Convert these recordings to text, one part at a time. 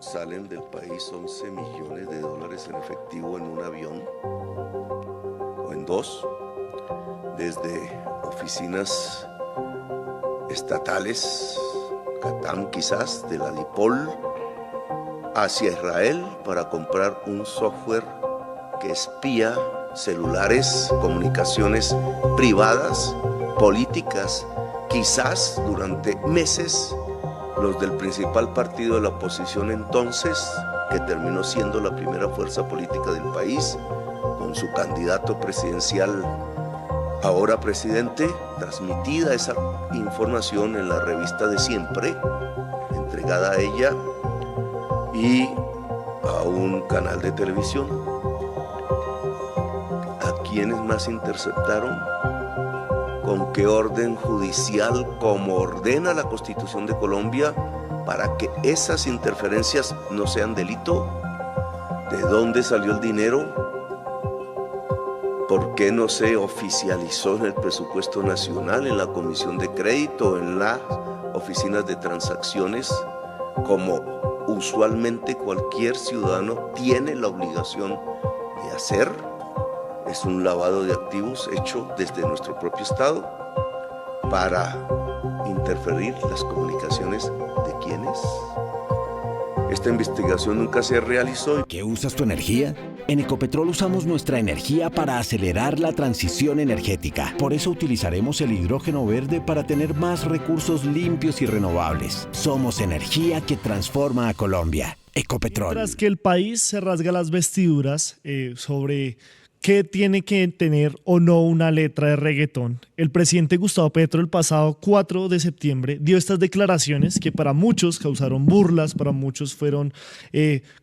salen del país 11 millones de dólares en efectivo en un avión o en dos, desde oficinas estatales, Catam quizás, de la DIPOL, hacia Israel para comprar un software que espía celulares, comunicaciones privadas, políticas, quizás durante meses los del principal partido de la oposición entonces, que terminó siendo la primera fuerza política del país, con su candidato presidencial, ahora presidente, transmitida esa información en la revista de Siempre, entregada a ella y a un canal de televisión. ¿A quiénes más interceptaron? ¿Con qué orden judicial, como ordena la Constitución de Colombia, para que esas interferencias no sean delito? ¿De dónde salió el dinero? ¿Por qué no se oficializó en el presupuesto nacional, en la comisión de crédito, en las oficinas de transacciones, como usualmente cualquier ciudadano tiene la obligación de hacer? Es un lavado de activos hecho desde nuestro propio Estado para interferir las comunicaciones de quienes. Esta investigación nunca se realizó. ¿Qué usas tu energía? En Ecopetrol usamos nuestra energía para acelerar la transición energética. Por eso utilizaremos el hidrógeno verde para tener más recursos limpios y renovables. Somos energía que transforma a Colombia. Ecopetrol. Mientras que el país se rasga las vestiduras sobre ¿qué tiene que tener o no una letra de reggaetón? El presidente Gustavo Petro el pasado 4 de septiembre dio estas declaraciones que para muchos causaron burlas, para muchos fueron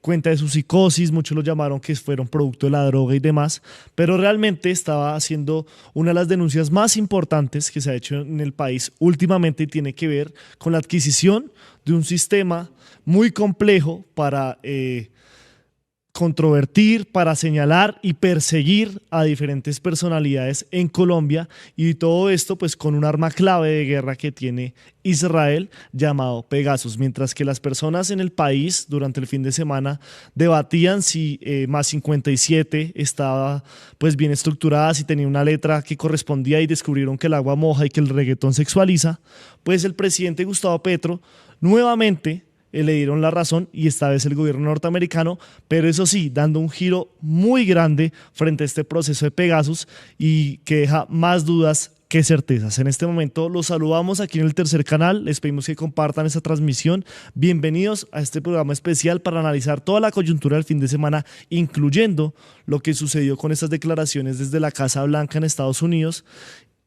cuenta de su psicosis, muchos lo llamaron que fueron producto de la droga y demás, pero realmente estaba haciendo una de las denuncias más importantes que se ha hecho en el país últimamente y tiene que ver con la adquisición de un sistema muy complejo para controvertir, para señalar y perseguir a diferentes personalidades en Colombia, y todo esto pues con un arma clave de guerra que tiene Israel llamado Pegasus. Mientras que las personas en el país durante el fin de semana debatían si más 57 estaba pues bien estructurada, si tenía una letra que correspondía, y descubrieron que el agua moja y que el reggaetón sexualiza, pues el presidente Gustavo Petro nuevamente le dieron la razón, y esta vez el gobierno norteamericano, pero eso sí, dando un giro muy grande frente a este proceso de Pegasus y que deja más dudas que certezas. En este momento los saludamos aquí en el Tercer Canal, les pedimos que compartan esta transmisión. Bienvenidos a este programa especial para analizar toda la coyuntura del fin de semana, incluyendo lo que sucedió con estas declaraciones desde la Casa Blanca en Estados Unidos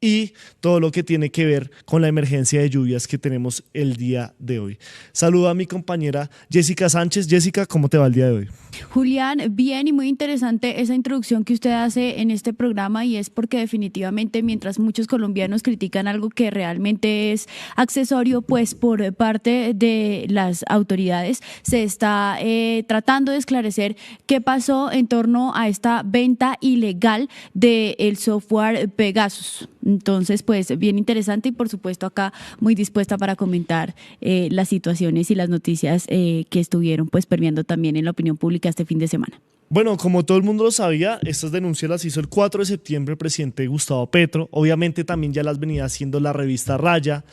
y todo lo que tiene que ver con la emergencia de lluvias que tenemos el día de hoy. Saludo a mi compañera Jessica Sánchez. Jessica, ¿cómo te va el día de hoy? Julián, bien, y muy interesante esa introducción que usted hace en este programa, y es porque definitivamente mientras muchos colombianos critican algo que realmente es accesorio, pues por parte de las autoridades se está tratando de esclarecer qué pasó en torno a esta venta ilegal del software Pegasus. Entonces, pues bien interesante, y por supuesto acá muy dispuesta para comentar las situaciones y las noticias que estuvieron pues permeando también en la opinión pública este fin de semana. Bueno, como todo el mundo lo sabía, estas denuncias las hizo el 4 de septiembre el presidente Gustavo Petro. Obviamente también ya las venía haciendo la revista Raya,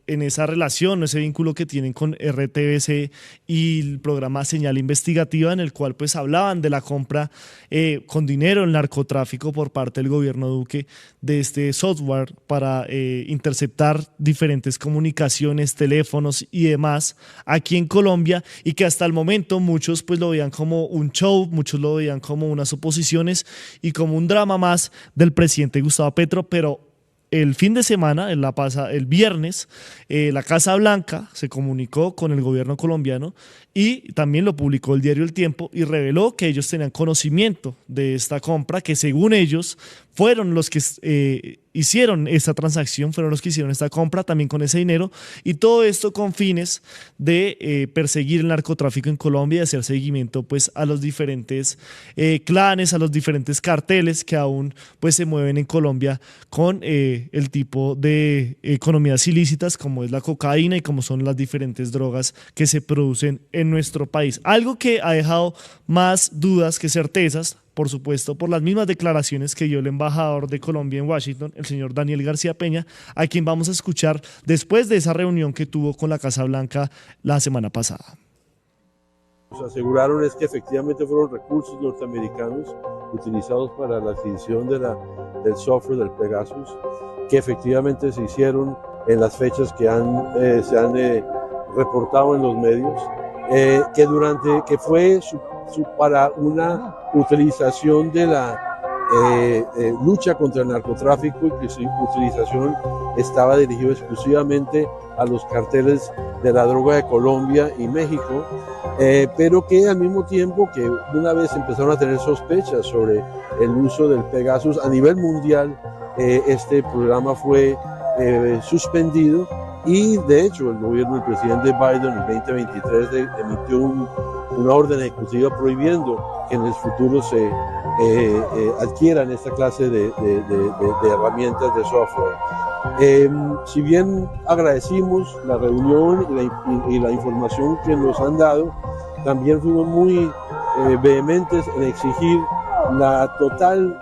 en esa relación, ese vínculo que tienen con RTBC y el programa Señal Investigativa, en el cual pues hablaban de la compra con dinero, el narcotráfico por parte del gobierno Duque de este software para interceptar diferentes comunicaciones, teléfonos y demás aquí en Colombia, y que hasta el momento muchos pues lo veían como un show, muchos lo veían como unas suposiciones y como un drama más del presidente Gustavo Petro. Pero el fin de semana, el viernes, la Casa Blanca se comunicó con el gobierno colombiano y también lo publicó el diario El Tiempo, y reveló que ellos tenían conocimiento de esta compra, que según ellos fueron los que hicieron esta transacción, fueron los que hicieron esta compra también con ese dinero, y todo esto con fines de perseguir el narcotráfico en Colombia y hacer seguimiento pues a los diferentes clanes, a los diferentes carteles que aún pues se mueven en Colombia con el tipo de economías ilícitas como es la cocaína y como son las diferentes drogas que se producen en nuestro país. Algo que ha dejado más dudas que certezas, por supuesto, por las mismas declaraciones que dio el embajador de Colombia en Washington, el señor Daniel García Peña, a quien vamos a escuchar después de esa reunión que tuvo con la Casa Blanca la semana pasada. Nos aseguraron es que efectivamente fueron recursos norteamericanos utilizados para la adquisición del software del Pegasus, que efectivamente se hicieron en las fechas que se han reportado en los medios, que fue para una utilización de la lucha contra el narcotráfico, y que su utilización estaba dirigida exclusivamente a los carteles de la droga de Colombia y México, pero que al mismo tiempo que una vez empezaron a tener sospechas sobre el uso del Pegasus a nivel mundial, este programa fue suspendido, y de hecho el gobierno del presidente Biden en el 2023 emitió una orden ejecutiva prohibiendo que en el futuro se adquieran esta clase de herramientas de software. Si bien agradecimos la reunión y la información que nos han dado, también fuimos muy vehementes en exigir la total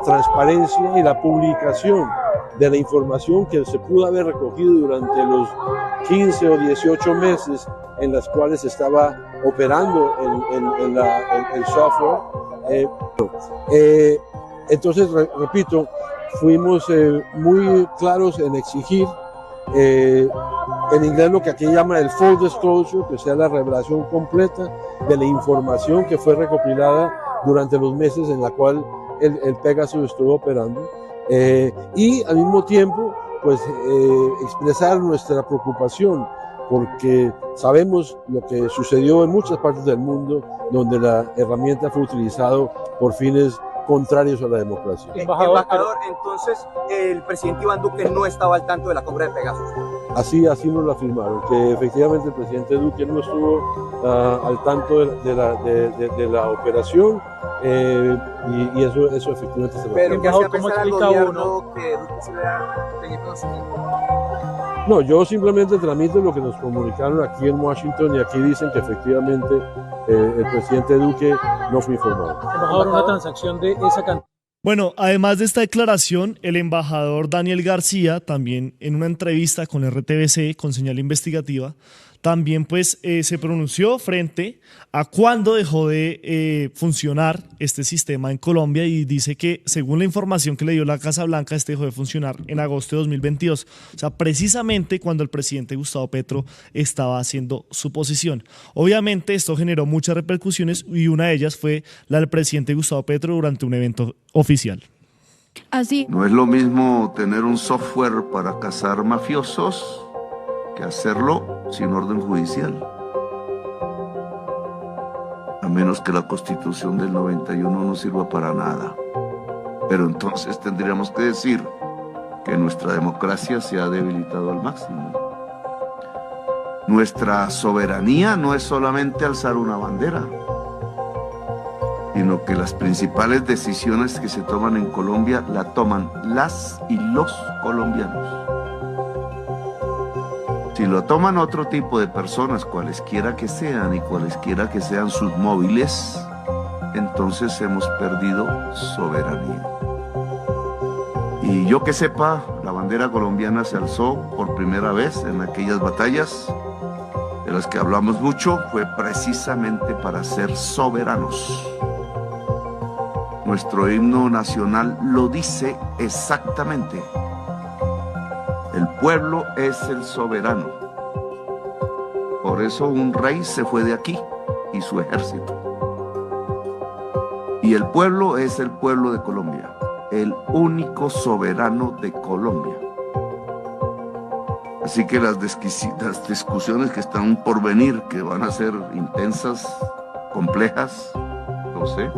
transparencia y la publicación de la información que se pudo haber recogido durante los 15 o 18 meses en las cuales estaba operando el software. Entonces, repito, fuimos muy claros en exigir en inglés lo que aquí llaman el full disclosure, que sea la revelación completa de la información que fue recopilada durante los meses en la cual el Pegasus estuvo operando. Y al mismo tiempo pues expresar nuestra preocupación, porque sabemos lo que sucedió en muchas partes del mundo donde la herramienta fue utilizada por fines contrarios a la democracia. Embajador, entonces el presidente Iván Duque no estaba al tanto de la compra de Pegasus. Así nos lo afirmaron, que efectivamente el presidente Duque no estuvo al tanto de la operación, y eso efectivamente se lo Pero que hacía ¿cómo pensar al explica gobierno uno? que Duque se tenía conocimiento? No, yo simplemente tramito lo que nos comunicaron aquí en Washington, y aquí dicen que efectivamente el presidente Duque no fue informado. Embajador, una transacción de esa cantidad. Bueno, además de esta declaración, el embajador Daniel García, también en una entrevista con RTBC, con Señal Investigativa, también pues se pronunció frente a cuándo dejó de funcionar este sistema en Colombia, y dice que según la información que le dio la Casa Blanca, este dejó de funcionar en agosto de 2022, o sea, precisamente cuando el presidente Gustavo Petro estaba haciendo su posición. Obviamente esto generó muchas repercusiones, y una de ellas fue la del presidente Gustavo Petro durante un evento oficial. Así. No es lo mismo tener un software para cazar mafiosos que hacerlo sin orden judicial, a menos que la Constitución del 91 no sirva para nada. Pero entonces tendríamos que decir que nuestra democracia se ha debilitado al máximo. Nuestra soberanía no es solamente alzar una bandera, sino que las principales decisiones que se toman en Colombia la toman las y los colombianos. Si lo toman otro tipo de personas, cualesquiera que sean y cualesquiera que sean sus móviles, entonces hemos perdido soberanía. Y yo que sepa, la bandera colombiana se alzó por primera vez en aquellas batallas de las que hablamos mucho, fue precisamente para ser soberanos. Nuestro himno nacional lo dice exactamente. El pueblo es el soberano. Por eso un rey se fue de aquí y su ejército. Y el pueblo es el pueblo de Colombia, el único soberano de Colombia. Así que las discusiones que están por venir, que van a ser intensas, complejas, lo sé,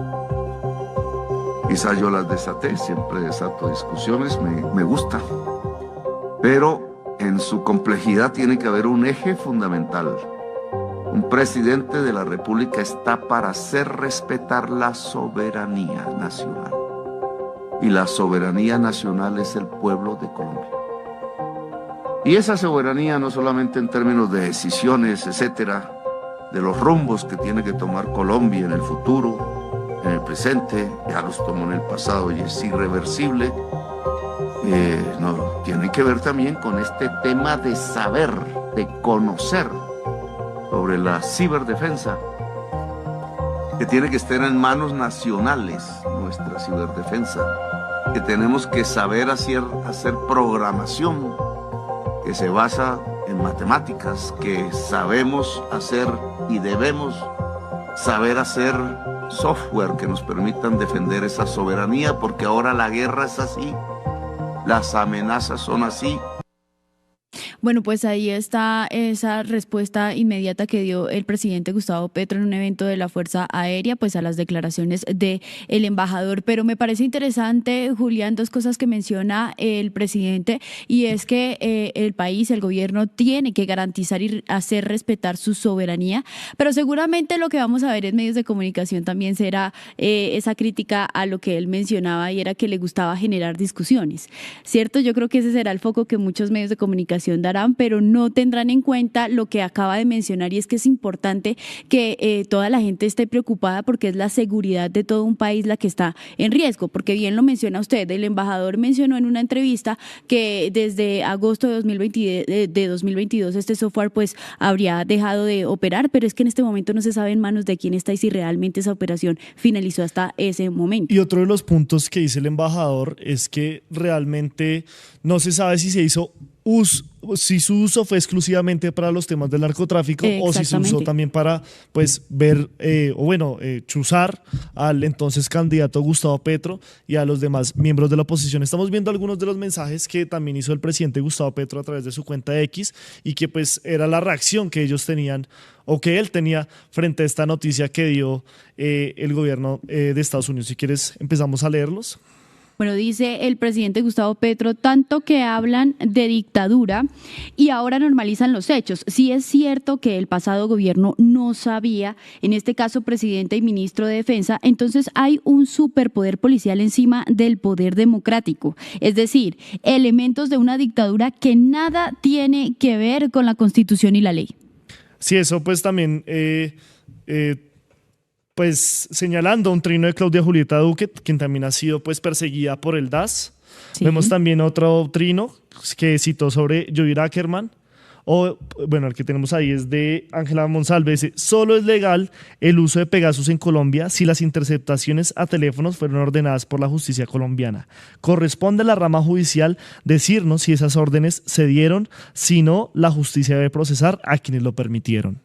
Quizás yo las desaté, siempre desato discusiones, me gusta. Pero en su complejidad tiene que haber un eje fundamental. Un presidente de la República está para hacer respetar la soberanía nacional. Y la soberanía nacional es el pueblo de Colombia. Y esa soberanía no solamente en términos de decisiones, etcétera, de los rumbos que tiene que tomar Colombia en el futuro, en el presente, ya los tomó en el pasado y es irreversible, no, tiene que ver también con este tema de saber, de conocer sobre la ciberdefensa, que tiene que estar en manos nacionales, nuestra ciberdefensa, que tenemos que saber hacer programación que se basa en matemáticas, que sabemos hacer y debemos saber hacer software que nos permitan defender esa soberanía, porque ahora la guerra es así, las amenazas son así. Bueno, pues ahí está esa respuesta inmediata que dio el presidente Gustavo Petro en un evento de la Fuerza Aérea, pues a las declaraciones del embajador. Pero me parece interesante, Julián, dos cosas que menciona el presidente, y es que el país, el gobierno, tiene que garantizar y hacer respetar su soberanía, pero seguramente lo que vamos a ver en medios de comunicación también será esa crítica a lo que él mencionaba, y era que le gustaba generar discusiones, ¿cierto? Yo creo que ese será el foco que muchos medios de comunicación darán, pero no tendrán en cuenta lo que acaba de mencionar, y es que es importante que toda la gente esté preocupada, porque es la seguridad de todo un país la que está en riesgo, porque bien lo menciona usted, el embajador mencionó en una entrevista que desde agosto de 2022 este software pues habría dejado de operar, pero es que en este momento no se sabe en manos de quién está y si realmente esa operación finalizó hasta ese momento. Y otro de los puntos que dice el embajador es que realmente no se sabe si se hizo si su uso fue exclusivamente para los temas del narcotráfico o si se usó también para pues ver chuzar al entonces candidato Gustavo Petro y a los demás miembros de la oposición. Estamos viendo algunos de los mensajes que también hizo el presidente Gustavo Petro a través de su cuenta X, y que pues era la reacción que ellos tenían o que él tenía frente a esta noticia que dio el gobierno de Estados Unidos. Si quieres, empezamos a leerlos. Bueno, dice el presidente Gustavo Petro, tanto que hablan de dictadura y ahora normalizan los hechos. Sí es cierto que el pasado gobierno no sabía, en este caso presidente y ministro de Defensa, entonces hay un superpoder policial encima del poder democrático. Es decir, elementos de una dictadura que nada tiene que ver con la Constitución y la ley. Sí, eso pues también... pues señalando un trino de Claudia Julieta Duque, quien también ha sido pues perseguida por el DAS. Sí. Vemos también otro trino que citó sobre Joir Ackerman, o bueno, el que tenemos ahí es de Ángela Monsalve. Dice, solo es legal el uso de Pegasus en Colombia si las interceptaciones a teléfonos fueron ordenadas por la justicia colombiana. Corresponde a la rama judicial decirnos si esas órdenes se dieron, si no, la justicia debe procesar a quienes lo permitieron.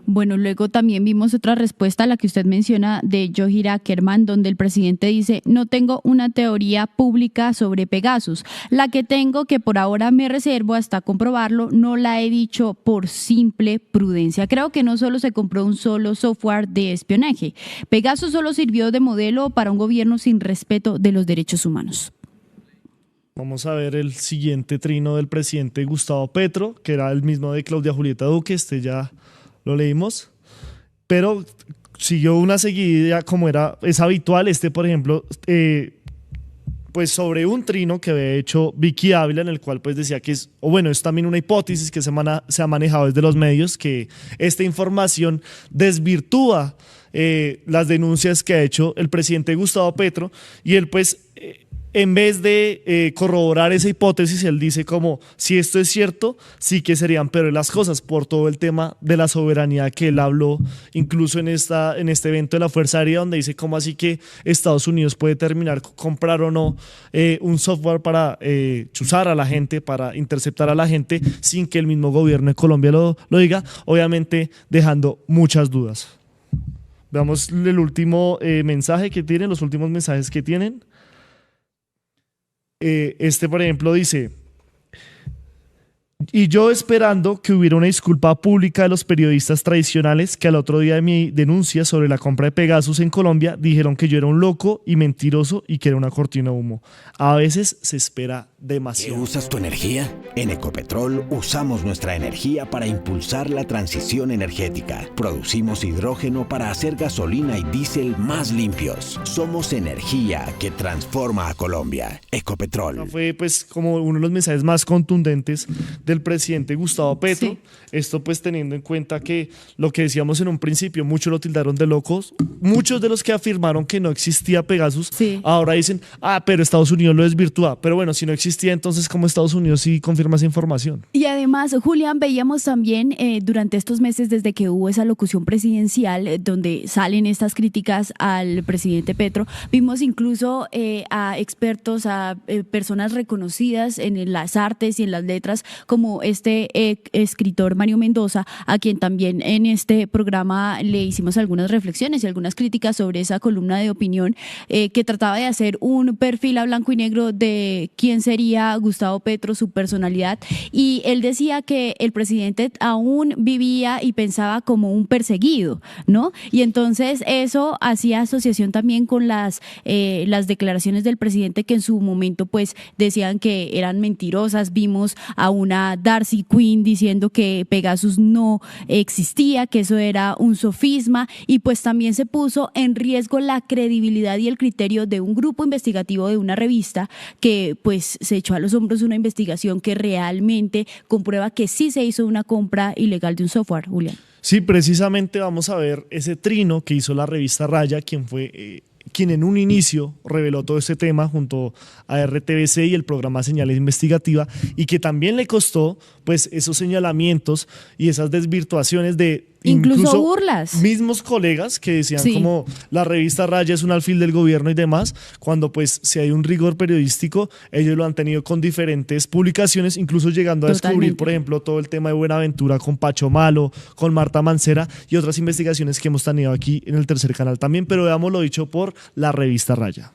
Bueno, luego también vimos otra respuesta a la que usted menciona de Joir Ackerman, donde el presidente dice, no tengo una teoría pública sobre Pegasus. La que tengo, que por ahora me reservo hasta comprobarlo, no la he dicho por simple prudencia. Creo que no solo se compró un solo software de espionaje. Pegasus solo sirvió de modelo para un gobierno sin respeto de los derechos humanos. Vamos a ver el siguiente trino del presidente Gustavo Petro, que era el mismo de Claudia Julieta Duque. Ya lo leímos, pero siguió una seguidilla como es habitual. Por ejemplo, pues sobre un trino que había hecho Vicky Ávila, en el cual pues decía que es también una hipótesis que se ha manejado desde los medios, que esta información desvirtúa las denuncias que ha hecho el presidente Gustavo Petro, y él pues en vez de corroborar esa hipótesis, él dice como, si esto es cierto, sí que serían peores las cosas, por todo el tema de la soberanía que él habló, incluso en este evento de la Fuerza Aérea, donde dice cómo así que Estados Unidos puede terminar comprar o no un software para chuzar a la gente, para interceptar a la gente, sin que el mismo gobierno de Colombia lo diga, obviamente dejando muchas dudas. Veamos el último mensaje que tienen, los últimos mensajes que tienen. Por ejemplo, dice, Y yo esperando que hubiera una disculpa pública de los periodistas tradicionales que al otro día de mi denuncia sobre la compra de Pegasus en Colombia dijeron que yo era un loco y mentiroso y que era una cortina de humo. A veces se espera ¿Qué demasiado. usas tu energía? En Ecopetrol usamos nuestra energía para impulsar la transición energética. Producimos hidrógeno para hacer gasolina y diésel más limpios. Somos energía que transforma a Colombia. Ecopetrol. Fue pues como uno de los mensajes más contundentes del presidente Gustavo Petro. Sí. Esto pues teniendo en cuenta que lo que decíamos en un principio, muchos lo tildaron de locos. Muchos de los que afirmaron que no existía Pegasus, Sí. ahora dicen, pero Estados Unidos lo desvirtúa. Pero bueno, si no existía, entonces ¿cómo Estados Unidos sí confirma esa información? Y además, Julián, veíamos también durante estos meses desde que hubo esa locución presidencial donde salen estas críticas al presidente Petro, vimos incluso a expertos, a personas reconocidas en las artes y en las letras, como este escritor Mario Mendoza, a quien también en este programa le hicimos algunas reflexiones y algunas críticas sobre esa columna de opinión que trataba de hacer un perfil a blanco y negro de quién sería Gustavo Petro, su personalidad, y él decía que el presidente aún vivía y pensaba como un perseguido, ¿no? Y entonces eso hacía asociación también con las declaraciones del presidente que en su momento pues decían que eran mentirosas. Vimos a una Darcy Quinn diciendo que Pegasus no existía, que eso era un sofisma, y pues también se puso en riesgo la credibilidad y el criterio de un grupo investigativo de una revista que pues se echó a los hombros una investigación que realmente comprueba que sí se hizo una compra ilegal de un software, Julián. Sí, precisamente vamos a ver ese trino que hizo la revista Raya, quien en un inicio reveló todo este tema junto a RTBC y el programa Señales Investigativa, y que también le costó pues esos señalamientos y esas desvirtuaciones de Incluso burlas. Mismos colegas que decían Sí. como la revista Raya es un alfil del gobierno y demás, cuando pues si hay un rigor periodístico, ellos lo han tenido con diferentes publicaciones, incluso llegando a descubrir, Totalmente. por ejemplo, todo el tema de Buenaventura con Pacho Malo, con Marta Mancera y otras investigaciones que hemos tenido aquí en el Tercer Canal también, pero veamos lo dicho por la revista Raya.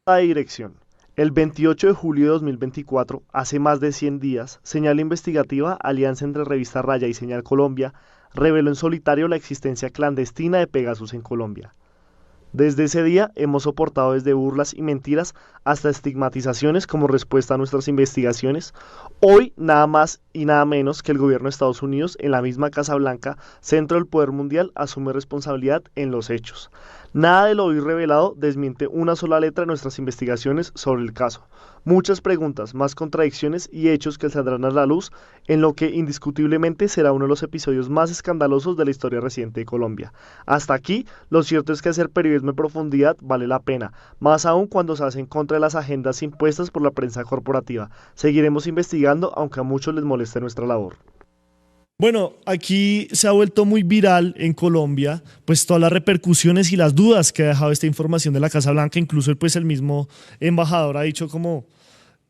La dirección. El 28 de julio de 2024, hace más de 100 días, Señal Investigativa, alianza entre Revista Raya y Señal Colombia, reveló en solitario la existencia clandestina de Pegasus en Colombia. Desde ese día hemos soportado desde burlas y mentiras hasta estigmatizaciones como respuesta a nuestras investigaciones. Hoy nada más y nada menos que el gobierno de Estados Unidos, en la misma Casa Blanca, centro del poder mundial, asume responsabilidad en los hechos. Nada de lo hoy revelado desmiente una sola letra de nuestras investigaciones sobre el caso. Muchas preguntas, más contradicciones y hechos que saldrán a la luz en lo que indiscutiblemente será uno de los episodios más escandalosos de la historia reciente de Colombia. Hasta aquí, lo cierto es que hacer periodismo en profundidad vale la pena, más aún cuando se hace en contra de las agendas impuestas por la prensa corporativa. Seguiremos investigando, aunque a muchos les moleste nuestra labor. Bueno, aquí se ha vuelto muy viral en Colombia, pues todas las repercusiones y las dudas que ha dejado esta información de la Casa Blanca. Incluso pues el mismo embajador ha dicho como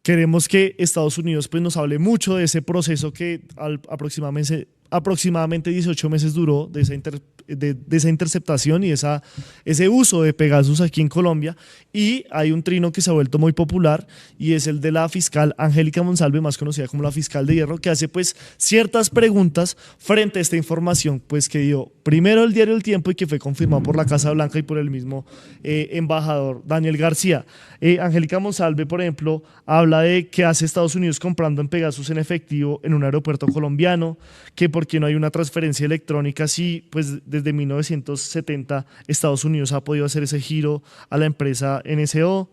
queremos que Estados Unidos pues nos hable mucho de ese proceso que aproximadamente 18 meses duró de esa interceptación y ese uso de Pegasus aquí en Colombia. Y hay un trino que se ha vuelto muy popular y es el de la fiscal Angélica Monsalve, más conocida como la fiscal de hierro, que hace pues ciertas preguntas frente a esta información pues que dio primero el diario El Tiempo y que fue confirmado por la Casa Blanca y por el mismo embajador Daniel García. Angélica Monsalve, por ejemplo, habla de que hace Estados Unidos comprando en Pegasus en efectivo en un aeropuerto colombiano, que porque no hay una transferencia electrónica, sí, pues desde 1970 Estados Unidos ha podido hacer ese giro a la empresa NSO.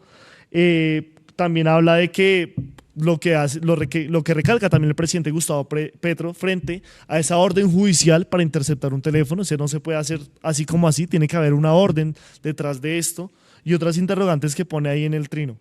También habla de que lo que recalca también el presidente Gustavo Petro frente a esa orden judicial para interceptar un teléfono, o sea, no se puede hacer así como así, tiene que haber una orden detrás de esto y otras interrogantes que pone ahí en el trino.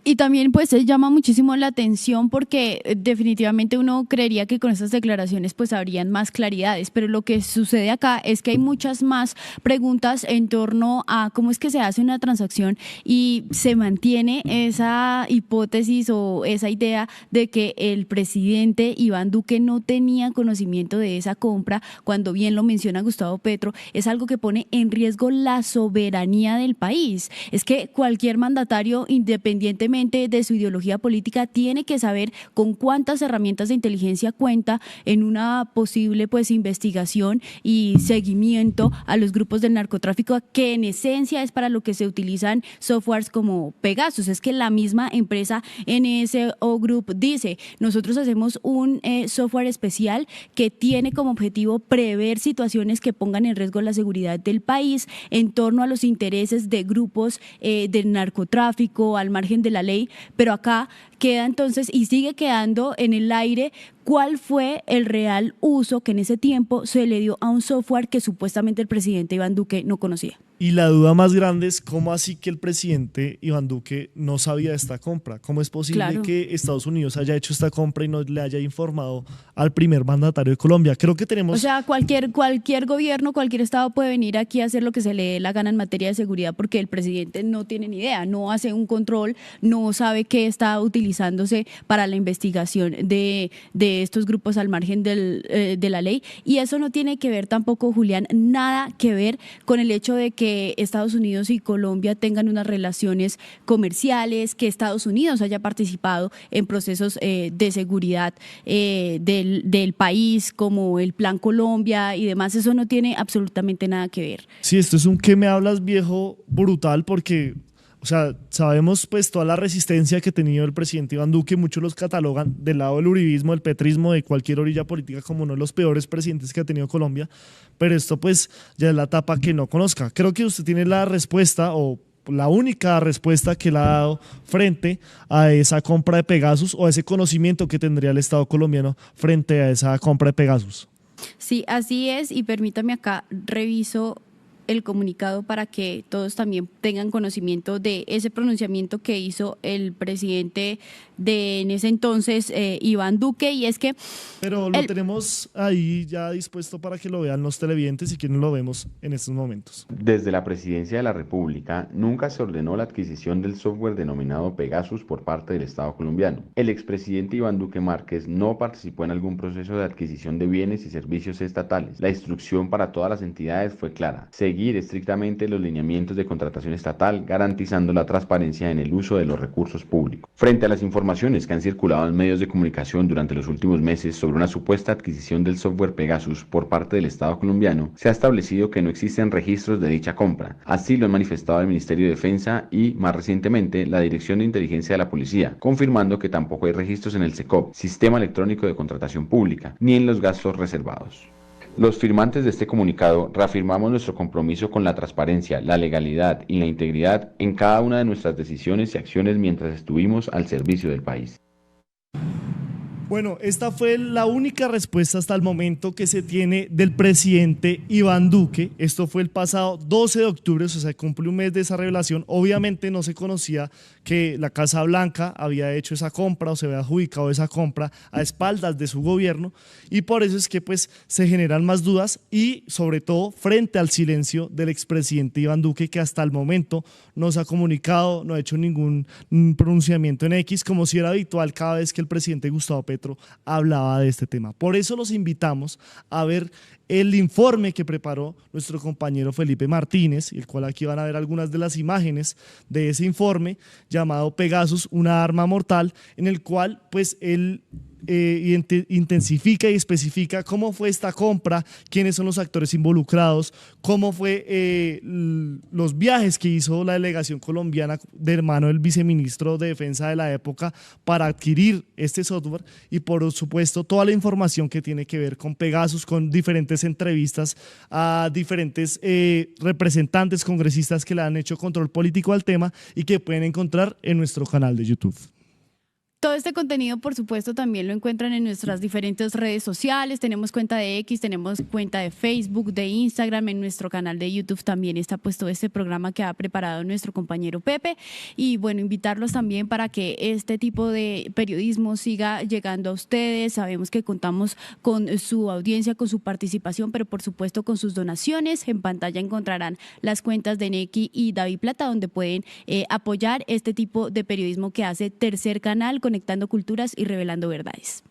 Y también pues llama muchísimo la atención porque definitivamente uno creería que con estas declaraciones pues habrían más claridades, pero lo que sucede acá es que hay muchas más preguntas en torno a cómo es que se hace una transacción y se mantiene esa hipótesis o esa idea de que el presidente Iván Duque no tenía conocimiento de esa compra, cuando bien lo menciona Gustavo Petro, es algo que pone en riesgo la soberanía del país. Es que cualquier mandatario, independientemente independientemente de su ideología política, tiene que saber con cuántas herramientas de inteligencia cuenta en una posible investigación y seguimiento a los grupos del narcotráfico, que en esencia es para lo que se utilizan softwares como Pegasus. Es que la misma empresa NSO Group dice: nosotros hacemos un software especial que tiene como objetivo prever situaciones que pongan en riesgo la seguridad del país en torno a los intereses de grupos del narcotráfico al margen de la ley. Pero acá queda entonces, y sigue quedando en el aire, cuál fue el real uso que en ese tiempo se le dio a un software que supuestamente el presidente Iván Duque no conocía. Y la duda más grande es cómo así que el presidente Iván Duque no sabía de esta compra. ¿Cómo es posible que Estados Unidos haya hecho esta compra y no le haya informado al primer mandatario de Colombia? Creo que tenemos... O sea, cualquier gobierno, cualquier estado puede venir aquí a hacer lo que se le dé la gana en materia de seguridad, porque el presidente no tiene ni idea, no hace un control, no sabe qué está utilizándose para la investigación de estos grupos al margen de la ley. Y eso no tiene que ver tampoco, Julián, nada que ver con el hecho de que Estados Unidos y Colombia tengan unas relaciones comerciales, que Estados Unidos haya participado en procesos de seguridad del país, como el Plan Colombia y demás. Eso no tiene absolutamente nada que ver. Sí, esto es un ¿qué me hablas, viejo? Brutal, porque... O sea, sabemos pues toda la resistencia que ha tenido el presidente Iván Duque. Muchos los catalogan del lado del uribismo, del petrismo, de cualquier orilla política, como uno de los peores presidentes que ha tenido Colombia. Pero esto pues ya es la etapa que no conozca. Creo que usted tiene la respuesta, o la única respuesta que le ha dado frente a esa compra de Pegasus, o a ese conocimiento que tendría el Estado colombiano frente a esa compra de Pegasus. Sí, así es, y permítame acá reviso el comunicado para que todos también tengan conocimiento de ese pronunciamiento que hizo el presidente en ese entonces, Iván Duque, y es que... Pero lo tenemos ahí ya dispuesto para que lo vean los televidentes, y que no lo vemos en estos momentos. Desde la Presidencia de la República nunca se ordenó la adquisición del software denominado Pegasus por parte del Estado colombiano. El expresidente Iván Duque Márquez no participó en algún proceso de adquisición de bienes y servicios estatales. La instrucción para todas las entidades fue clara: seguir estrictamente los lineamientos de contratación estatal, garantizando la transparencia en el uso de los recursos públicos. Frente a las informaciones que han circulado en medios de comunicación durante los últimos meses sobre una supuesta adquisición del software Pegasus por parte del Estado colombiano, se ha establecido que no existen registros de dicha compra. Así lo han manifestado el Ministerio de Defensa y, más recientemente, la Dirección de Inteligencia de la Policía, confirmando que tampoco hay registros en el SECOP, Sistema Electrónico de Contratación Pública, ni en los gastos reservados. Los firmantes de este comunicado reafirmamos nuestro compromiso con la transparencia, la legalidad y la integridad en cada una de nuestras decisiones y acciones mientras estuvimos al servicio del país. Bueno, esta fue la única respuesta hasta el momento que se tiene del presidente Iván Duque. Esto fue el pasado 12 de octubre, o sea, se cumple un mes de esa revelación. Obviamente no se conocía que la Casa Blanca había hecho esa compra, o se había adjudicado esa compra a espaldas de su gobierno, y por eso es que pues se generan más dudas, y sobre todo frente al silencio del expresidente Iván Duque, que hasta el momento no se ha comunicado, no ha hecho ningún pronunciamiento en X, como si era habitual cada vez que el presidente Gustavo Petro hablaba de este tema. Por eso los invitamos a ver el informe que preparó nuestro compañero Felipe Martínez, el cual aquí van a ver algunas de las imágenes de ese informe llamado Pegasus, una arma mortal, en el cual pues él intensifica y especifica cómo fue esta compra, quiénes son los actores involucrados, cómo fue los viajes que hizo la delegación colombiana de hermano del viceministro de Defensa de la época para adquirir este software, y por supuesto toda la información que tiene que ver con Pegasus, con diferentes entrevistas a diferentes representantes congresistas que le han hecho control político al tema y que pueden encontrar en nuestro canal de YouTube. Todo este contenido, por supuesto, también lo encuentran en nuestras diferentes redes sociales. Tenemos cuenta de X, tenemos cuenta de Facebook, de Instagram. En nuestro canal de YouTube también está puesto este programa que ha preparado nuestro compañero Pepe. Y bueno, invitarlos también para que este tipo de periodismo siga llegando a ustedes. Sabemos que contamos con su audiencia, con su participación, pero por supuesto con sus donaciones. En pantalla encontrarán las cuentas de Neki y David Plata, donde pueden apoyar este tipo de periodismo que hace Tercer Canal, conectando culturas y revelando verdades.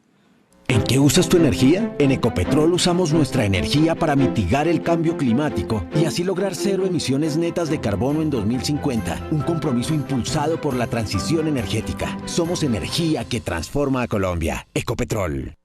¿En qué usas tu energía? En Ecopetrol usamos nuestra energía para mitigar el cambio climático y así lograr 0 emisiones netas de carbono en 2050. Un compromiso impulsado por la transición energética. Somos energía que transforma a Colombia. Ecopetrol.